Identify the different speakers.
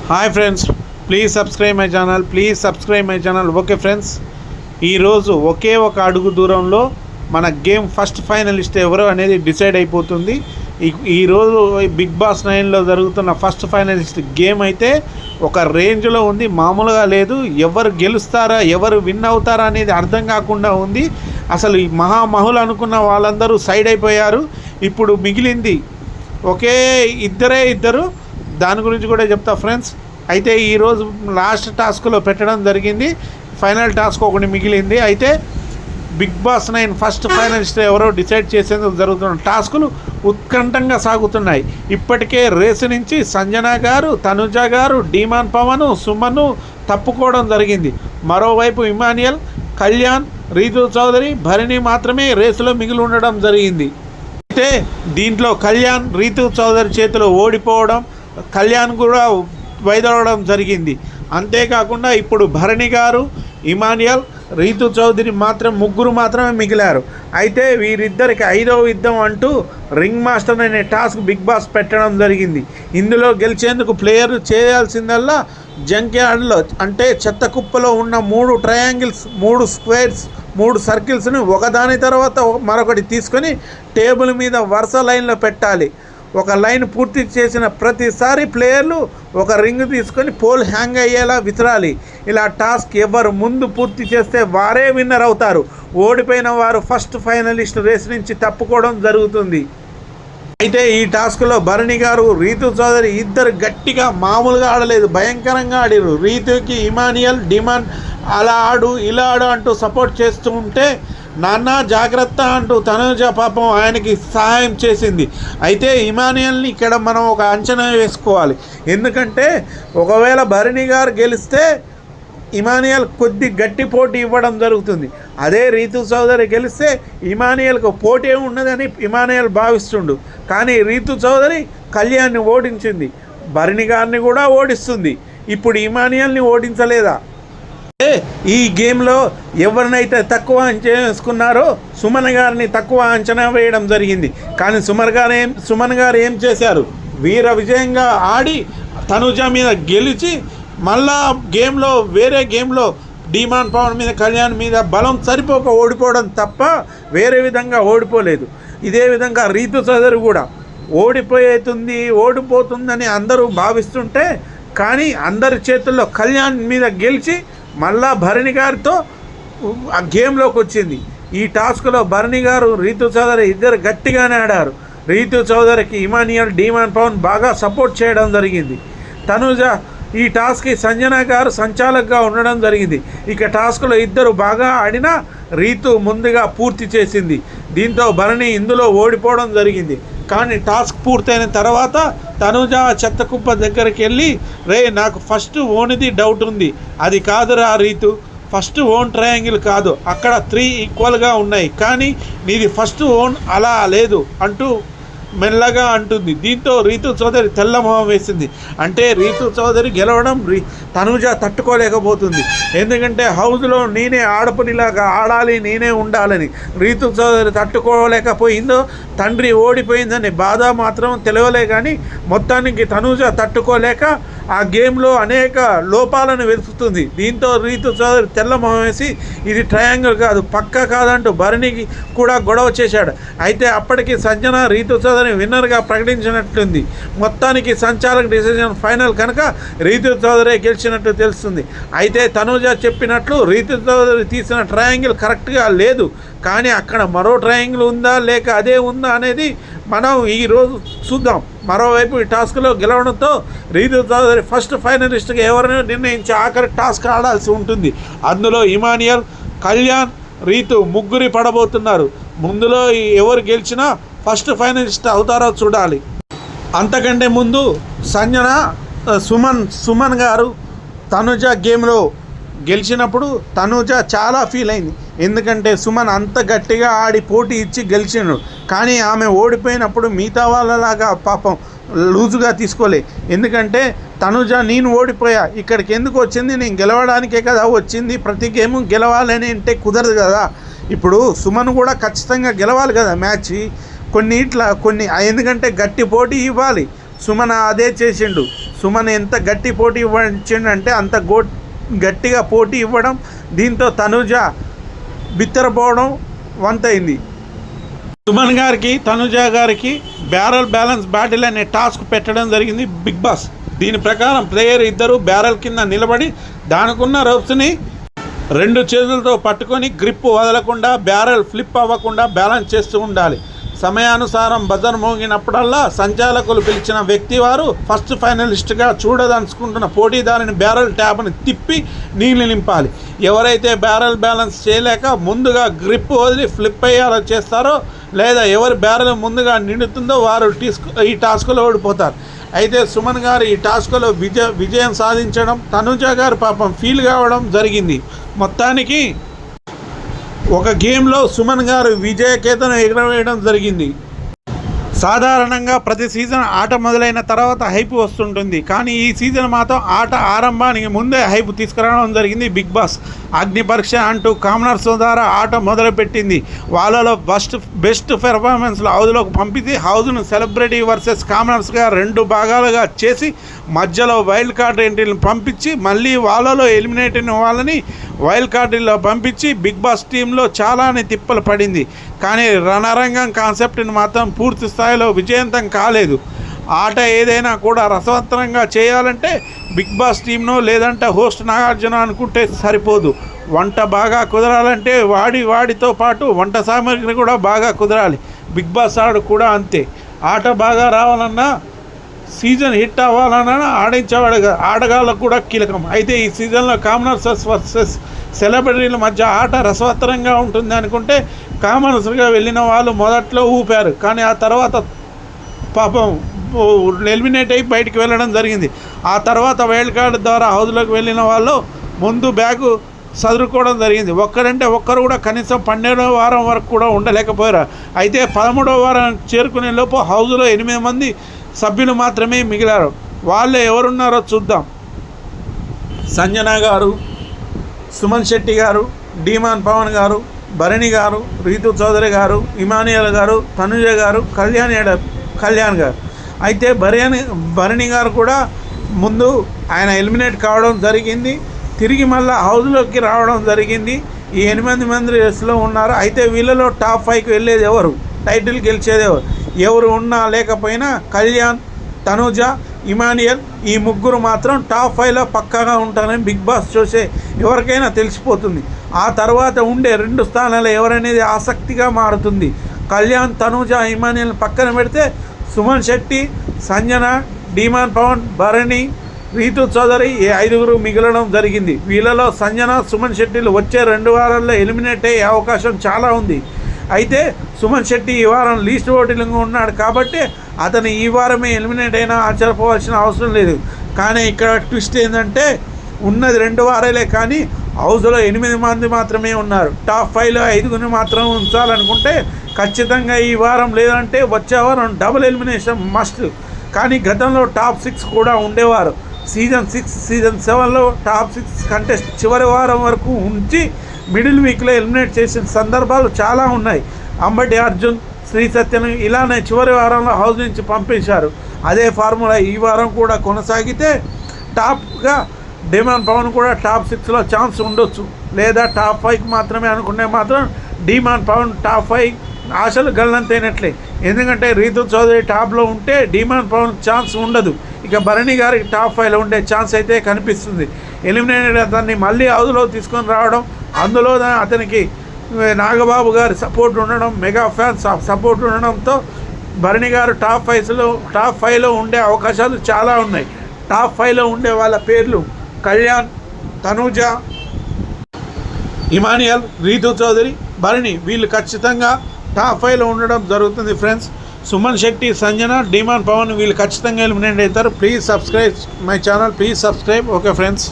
Speaker 1: Hi friends, please subscribe my channel. Okay friends, ఈరోజు ఒకే ఒక అడుగు దూరంలో మన గేమ్ ఫస్ట్ ఫైనలిస్ట్ ఎవరు అనేది డిసైడ్ అయిపోతుంది. ఈరోజు బిగ్ బాస్ 9లో జరుగుతున్న ఫస్ట్ ఫైనలిస్ట్ గేమ్ అయితే ఒక రేంజ్లో ఉంది, మామూలుగా లేదు. ఎవరు గెలుస్తారా, ఎవరు విన్ అవుతారా అనేది అర్థం కాకుండా ఉంది. అసలు ఈ మహామహులు అనుకున్న వాళ్ళందరూ సైడ్ అయిపోయారు. ఇప్పుడు మిగిలింది ఒకే ఇద్దరు. దాని గురించి కూడా చెప్తా ఫ్రెండ్స్. అయితే ఈరోజు లాస్ట్ టాస్క్లో పెట్టడం జరిగింది. ఫైనల్ టాస్క్ ఒకటి మిగిలింది. అయితే బిగ్ బాస్ 9 ఫస్ట్ ఫైనలిస్ట్ ఎవరో డిసైడ్ చేసేందుకు జరుగుతున్న టాస్కులు ఉత్కంఠంగా సాగుతున్నాయి. ఇప్పటికే రేసు నుంచి సంజన గారు, తనుజ గారు, డీమాన్ పవన్, సుమన్ తప్పుకోవడం జరిగింది. మరోవైపు ఇమానియల్, కళ్యాణ్, రీతు చౌదరి, భరణి మాత్రమే రేసులో మిగిలి ఉండడం జరిగింది. అయితే దీంట్లో కళ్యాణ్ రీతు చౌదరి చేతిలో ఓడిపోవడం, కళ్యాణ్ కూడా వైదొలగడం జరిగింది. అంతేకాకుండా ఇప్పుడు భరణి గారు, ఇమానియల్, రీతు చౌదరి ముగ్గురు మాత్రమే మిగిలారు. అయితే వీరిద్దరికి 5వ యుద్ధం అంటూ రింగ్ మాస్టర్ అనే టాస్క్ బిగ్ బాస్ పెట్టడం జరిగింది. ఇందులో గెలిచేందుకు ప్లేయర్లు చేయాల్సిందల్లా జంక్యార్డ్లో అంటే చెత్త కుప్పలో ఉన్న 3 ట్రయాంగిల్స్, 3 స్క్వేర్స్, 3 సర్కిల్స్ని ఒకదాని తర్వాత మరొకటి తీసుకొని టేబుల్ మీద వరుస లైన్లో పెట్టాలి. ఒక లైన్ పూర్తి చేసిన ప్రతిసారి ప్లేయర్లు ఒక రింగ్ తీసుకొని పోల్ హ్యాంగ్ అయ్యేలా విసిరాలి. ఇలా టాస్క్ ఎవరు ముందు పూర్తి చేస్తే వారే విన్నర్ అవుతారు. ఓడిపోయిన వారు ఫస్ట్ ఫైనలిస్ట్ రేస్ నుంచి తప్పుకోవడం జరుగుతుంది. అయితే ఈ టాస్క్లో భరణి గారు, రీతు చౌదరి ఇద్దరు గట్టిగా మామూలుగా ఆడలేదు, భయంకరంగా ఆడిరు. రీతుకి ఇమానియల్, డిమాండ్ అలా ఆడు ఇలా ఆడు అంటూ సపోర్ట్ చేస్తూ ఉంటే నాన్న జాగ్రత్త అంటూ తనుజ పాపం ఆయనకి సహాయం చేసింది. అయితే ఇమానియల్ని ఇక్కడ మనం ఒక అంచనా వేసుకోవాలి. ఎందుకంటే ఒకవేళ భరణి గారు గెలిస్తే ఇమానియల్ కొద్ది గట్టి పోటీ ఇవ్వడం జరుగుతుంది. అదే రీతు చౌదరి గెలిస్తే ఇమానియల్కు పోటీ ఉన్నదని ఇమానియల్ భావిస్తుండు. కానీ రీతు చౌదరి కళ్యాణ్ని ఓడించింది, భరణి గారిని కూడా ఓడిస్తుంది. ఇప్పుడు ఇమానియల్ని ఓడించలేదా? ఈ గేమ్లో ఎవరినైతే తక్కువ అంచనా వేసుకున్నారో సుమన్ గారిని తక్కువ అంచనా వేయడం జరిగింది. కానీ సుమన్ గారు ఏం చేశారు? వీర విజయంగా ఆడి తనుజ మీద గెలిచి మళ్ళా వేరే గేమ్లో డీమాన్ పవన్ మీద, కళ్యాణ్ మీద బలం సరిపోక ఓడిపోవడం తప్ప వేరే విధంగా ఓడిపోలేదు. ఇదే విధంగా రీతు చౌదరి కూడా ఓడిపోతుందని అందరూ భావిస్తుంటే కానీ అందరి చేతుల్లో కళ్యాణ్ మీద గెలిచి మళ్ళా భరణి గారితో ఆ గేమ్లోకి వచ్చింది. ఈ టాస్క్లో భరణి గారు, రీతు చౌదరి ఇద్దరు గట్టిగానే ఆడారు. రీతు చౌదరికి ఇమానియల్, డీమాన్ పవన్ బాగా సపోర్ట్ చేయడం జరిగింది. తనుజ ఈ టాస్క్కి సంజన గారు సంచాలకుగా ఉండడం జరిగింది. ఇక టాస్క్లో ఇద్దరు బాగా ఆడినా రీతు ముందుగా పూర్తి చేసింది. దీంతో భరణి ఇందులో ఓడిపోవడం జరిగింది. కానీ టాస్క్ పూర్తయిన తర్వాత తనుజ చెత్త కుప్ప దగ్గరికి వెళ్ళి, నాకు ఫస్ట్ ఓన్ది డౌట్ ఉంది, అది కాదురా రీతు, ఫస్ట్ ఓన్ ట్రయాంగిల్ కాదు, అక్కడ 3 ఈక్వల్గా ఉన్నాయి, కానీ నీది ఫస్ట్ ఓన్ అలా లేదు అంటూ మెల్లగా అంటుంది. దీంతో రీతు చౌదరి తెల్లమొహం వేసింది. అంటే రీతు చౌదరి గెలవడం తనుజ తట్టుకోలేకపోతుంది. ఎందుకంటే హౌస్లో నేనే ఆడపనిలాగా ఆడాలి, నేనే ఉండాలని రీతు చౌదరి తట్టుకోలేకపోయిందో, తండ్రి ఓడిపోయిందని బాధ మాత్రం తెలియలే. కానీ మొత్తానికి తనుజ తట్టుకోలేక ఆ గేమ్లో అనేక లోపాలను వెతుకుతుంది. దీంతో రీతు చౌదరి తెల్లమొహం వేసి ఇది ట్రయాంగిల్ కాదు, పక్క కాదంటూ భరణికి కూడా గొడవ చేశాడు. అయితే అప్పటికి సంజన రీతు చౌదరిని విన్నర్గా ప్రకటించినట్లుంది. మొత్తానికి సంచాలక డిసిజన్ ఫైనల్ కనుక రీతు చౌదరి గెలిచినట్టు తెలుస్తుంది. అయితే తనుజ చెప్పినట్లు రీతు చౌదరి తీసిన ట్రయాంగిల్ కరెక్ట్గా లేదు, కానీ అక్కడ మరో ట్రయాంగిల్ ఉందా లేక అదే ఉందా అనేది మనం ఈరోజు చూద్దాం. మరోవైపు ఈ టాస్క్లో గెలవడంతో రీతు చౌదరి ఫస్ట్ ఫైనలిస్ట్గా ఎవరినో నిర్ణయించి ఆఖరి టాస్క్ ఆడాల్సి ఉంటుంది. అందులో ఇమానియల్, కళ్యాణ్, రీతు ముగ్గురి పడబోతున్నారు. ముందులో ఎవరు గెలిచినా ఫస్ట్ ఫైనలిస్ట్ అవుతారో చూడాలి. అంతకంటే ముందు సంజన, సుమన్ గారు తనుజ గేమ్లో గెలిచినప్పుడు తనుజ చాలా ఫీల్ అయింది. ఎందుకంటే సుమన్ అంత గట్టిగా ఆడి పోటీ ఇచ్చి గెలిచిండు. కానీ ఆమె ఓడిపోయినప్పుడు మిగతా వాళ్ళలాగా పాపం లూజుగా తీసుకోలే. ఎందుకంటే తనుజ నేను ఓడిపోయా, ఇక్కడికి ఎందుకు వచ్చింది, నేను గెలవడానికే కదా వచ్చింది, ప్రతి గేము గెలవాలని అంటే కుదరదు కదా. ఇప్పుడు సుమన్ కూడా ఖచ్చితంగా గెలవాలి కదా మ్యాచ్. కొన్ని ఎందుకంటే గట్టి పోటీ ఇవ్వాలి. సుమన్ అదే చేసిండు. సుమన్ ఎంత గట్టి పోటీ ఇచ్చిండంటే అంత గట్టిగా పోటీ ఇవ్వడం, దీంతో తనుజ బిత్తరపోవడం వంతైంది. సుమన్ గారికి తనుజ గారికి బ్యారల్ బ్యాలెన్స్ బ్యాటిల్ అనే టాస్క్ పెట్టడం జరిగింది బిగ్ బాస్. దీని ప్రకారం ప్లేయర్ ఇద్దరు బ్యారల్ కింద నిలబడి దానికున్న రోప్స్ని 2 చేతులతో పట్టుకొని గ్రిప్ వదలకుండా బ్యారల్ ఫ్లిప్ అవ్వకుండా బ్యాలెన్స్ చేస్తూ ఉండాలి. సమయానుసారం బజర్ మోగినప్పుడల్లా సంచాలకులు పిలిచిన వ్యక్తి వారు ఫస్ట్ ఫైనలిస్ట్గా చూడదలుచుకుంటున్న పోటీదారుని బ్యారల్ ట్యాబ్ని తిప్పి నీళ్లు నింపాలి. ఎవరైతే బ్యారల్ బ్యాలెన్స్ చేయలేక ముందుగా గ్రిప్ వదిలి ఫ్లిప్ అయ్యేలా చేస్తారో లేదా ఎవరి బ్యారల్ ముందుగా నిండుతుందో వారు ఈ టాస్క్లో ఓడిపోతారు. అయితే సుమన్ గారు ఈ టాస్క్లో విజయం సాధించడం, తనుజ గారు పాపం ఫీల్ కావడం జరిగింది. మొత్తానికి ఒక గేమ్లో సుమన్ గారు విజయకేతను ఎగరవేయడం జరిగింది. సాధారణంగా ప్రతి సీజన్ ఆట మొదలైన తర్వాత హైప్ వస్తుంటుంది, కానీ ఈ సీజన్ మాత్రం ఆట ఆరంభానికి ముందే హైప్ తీసుకురావడం జరిగింది బిగ్ బాస్. అగ్ని పరీక్ష అంటూ కామనర్స్ ద్వారా ఆట మొదలుపెట్టింది. వాళ్ళలో బెస్ట్ పెర్ఫార్మెన్స్లు హౌజ్లోకి పంపించి హౌజ్ను సెలబ్రిటీ వర్సెస్ కామనర్స్గా 2 భాగాలుగా చేసి మధ్యలో వైల్డ్ కార్డ్ ఎంట్రీలను పంపించి మళ్ళీ వాళ్ళలో ఎలిమినేట్ అయిన వాళ్ళని వైల్డ్ కార్డుల్లో పంపించి బిగ్ బాస్ టీంలో చాలానే తిప్పలు పడింది. కానీ రణరంగం కాన్సెప్ట్ని మాత్రం పూర్తి స్థాయిలో విజయవంతం కాలేదు. ఆట ఏదైనా కూడా రసవత్తరంగా చేయాలంటే బిగ్ బాస్ టీంను లేదంటే హోస్ట్ నాగార్జున అనుకుంటే సరిపోదు. వంట బాగా కుదరాలంటే వాడితో పాటు వంట సామాగ్రి కూడా బాగా కుదరాలి. బిగ్ బాస్ ఆడు కూడా అంతే. ఆట బాగా రావాలన్నా, సీజన్ హిట్ అవ్వాలన్నా ఆడగాళ్ళకు కూడా కీలకం. అయితే ఈ సీజన్లో కామనర్స్ వర్సెస్ సెలబ్రిటీల మధ్య ఆట రసవత్తరంగా ఉంటుంది అనుకుంటే కామనర్స్గా వెళ్ళిన వాళ్ళు మొదట్లో ఊపారు, కానీ ఆ తర్వాత పాపం ఎలిమినేట్ అయ్యి బయటికి వెళ్ళడం జరిగింది. ఆ తర్వాత వైల్డ్ కార్డ్ ద్వారా హౌజ్లోకి వెళ్ళిన వాళ్ళు ముందు బ్యాగు చదువుకోవడం జరిగింది. ఒక్కరు కూడా కనీసం 12వ వారం వరకు కూడా ఉండలేకపోయారు. అయితే 13వ వారం చేరుకునే లోపు హౌజ్లో 8 మంది సభ్యులు మాత్రమే మిగిలారు. వాళ్ళు ఎవరున్నారో చూద్దాం. సంజన గారు, సుమన్ శెట్టి గారు, డీమాన్ పవన్ గారు, భరణి గారు, రీతు చౌదరి గారు, ఇమానియల్ గారు, తనుజ గారు, కళ్యాణ్ గారు. అయితే భరణి గారు కూడా ముందు ఆయన ఎలిమినేట్ కావడం జరిగింది. తిరిగి మళ్ళీ హౌజ్లోకి రావడం జరిగింది. ఈ 8 మంది రేస్లో ఉన్నారు. అయితే వీళ్ళలో టాప్ 5కి వెళ్ళేది ఎవరు, టైటిల్ గెలిచేది ఎవరు ఉన్నా లేకపోయినా కళ్యాణ్, తనుజ, ఇమానియల్ ఈ ముగ్గురు మాత్రం టాప్ 5లో పక్కాగా ఉంటారని బిగ్ బాస్ చూసే ఎవరికైనా తెలిసిపోతుంది. ఆ తర్వాత ఉండే 2 స్థానాలు ఎవరనేది ఆసక్తిగా మారుతుంది. కళ్యాణ్, తనుజ, ఇమానియల్ పక్కన పెడితే సుమన్ శెట్టి, సంజన, డీమాన్ పవన్, భరణి, రీతు చౌదరి ఈ 5గురు మిగలడం జరిగింది. వీళ్ళలో సంజన, సుమన్ శెట్టిలు వచ్చే 2 వారాల్లో ఎలిమినేట్ అయ్యే అవకాశం చాలా ఉంది. అయితే సుమన్ శెట్టి ఈ వారం లీస్ట్ ఓటింగ్లో ఉన్నాడు కాబట్టి అతను ఈ వారమే ఎలిమినేట్ అయినా ఆశ్చర్యపోవాల్సిన అవసరం లేదు. కానీ ఇక్కడ ట్విస్ట్ ఏంటంటే ఉన్నది 2 వారాలే, కానీ హౌస్లో 8 మంది మాత్రమే ఉన్నారు. టాప్ 5లో 5గురిని మాత్రం ఉంచాలనుకుంటే ఖచ్చితంగా ఈ వారం లేదంటే వచ్చే వారం డబుల్ ఎలిమినేషన్ మస్ట్. కానీ గతంలో టాప్ 6 కూడా ఉండేవారు. సీజన్ 6, సీజన్ 7లో టాప్ 6 కంటెస్ట్ చివరి వారం వరకు ఉంచి మిడిల్ వీక్లో ఎలిమినేట్ చేసిన సందర్భాలు చాలా ఉన్నాయి. అంబటి అర్జున్, శ్రీ సత్యను ఇలానే చివరి వారంలో హౌస్ నుంచి పంపించారు. అదే ఫార్ములా ఈ వారం కూడా కొనసాగితే టాప్గా డీమాన్ పవన్ కూడా టాప్ 6లో ఛాన్స్ ఉండొచ్చు. లేదా టాప్ 5కి మాత్రమే అనుకునే మాత్రం డీమాన్ పవన్ టాప్ 5 ఆశలు గల్లంతైనట్లే. ఎందుకంటే రీతు చౌదరి టాప్లో ఉంటే డీమాన్ పవన్ ఛాన్స్ ఉండదు. ఇక భరణి గారికి టాప్ 5లో ఉండే ఛాన్స్ అయితే కనిపిస్తుంది. ఎలిమినేటెడ్ అతన్ని మళ్ళీ హౌస్లో తీసుకొని రావడం, అందులో అతనికి నాగబాబు గారి సపోర్ట్ ఉండడం, మెగా ఫ్యాన్స్ సపోర్ట్ ఉండడంతో భరణి గారు టాప్ 5లో ఉండే అవకాశాలు చాలా ఉన్నాయి. టాప్ 5లో ఉండే వాళ్ళ పేర్లు కళ్యాణ్, తనుజ, ఇమానియల్, రీతు చౌదరి, భరణి వీళ్ళు ఖచ్చితంగా టాప్ 5లో ఉండడం జరుగుతుంది ఫ్రెండ్స్. సుమన్ శెట్టి, సంజన, డీమాన్ పవన్ వీళ్ళు ఖచ్చితంగా ఎలిమినేట్ అవుతారు. Please subscribe my channel, please subscribe. Okay friends.